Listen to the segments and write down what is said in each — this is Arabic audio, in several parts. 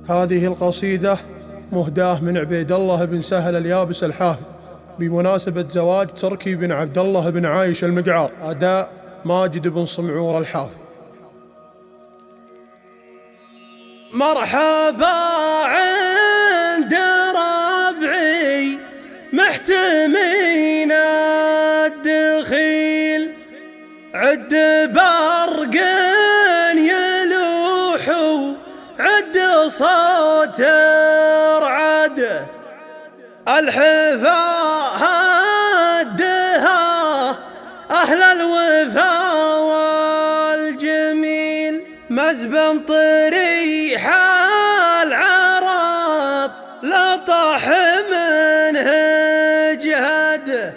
هذه القصيدة مهداة من عبيد الله بن سهل اليابس الحافي بمناسبة زواج تركي بن عبد الله بن عايش المقعار، أداء ماجد بن صمعور الحافي. مرحبا عند ربعي محتمين الدخيل، عد برق يلوح عد صوت رعد، الحفا هدها أهل الوفا والجميل، مزبن طريح العرب لطح منه جهد.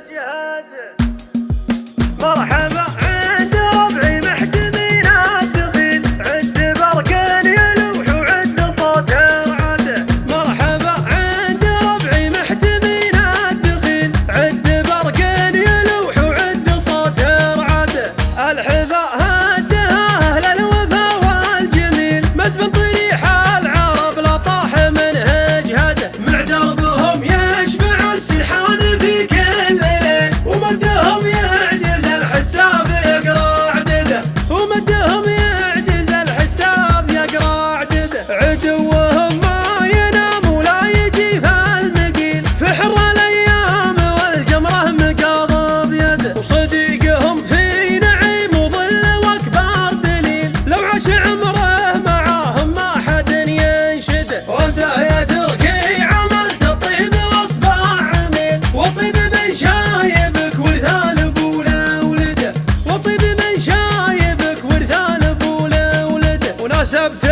مرحبا عند ربعي محتمين الدخيل، عد برق يلوح وعد صوت رعد. مرحبا عند ربعي محتمين الدخيل، عد برق يلوح وعد صوت رعد، الحذاء هدها أهل الوفا والجميل، مزبن طريح العرب لطاح منه جهد، مع دربهم يشفع السرحان في كل ليل، ومدهم يعجز الحساب يقرا عدده، ومدهم يعجز الحساب يقرا عدده، عدوهم ما ينام ولا يجي في المقيل، في حر الايام والجمره مقاضى بيده، وصديقهم في نعيم وظل واكبر دليل، لو عاش عمره معاهم ما حد ينشده، وانت يا تركي عملت طيب واصبع عميل، وطيب من شايبك ورثال ابوله ولده، وطيب من شايبك ورثال ابوله ولده، وناسبت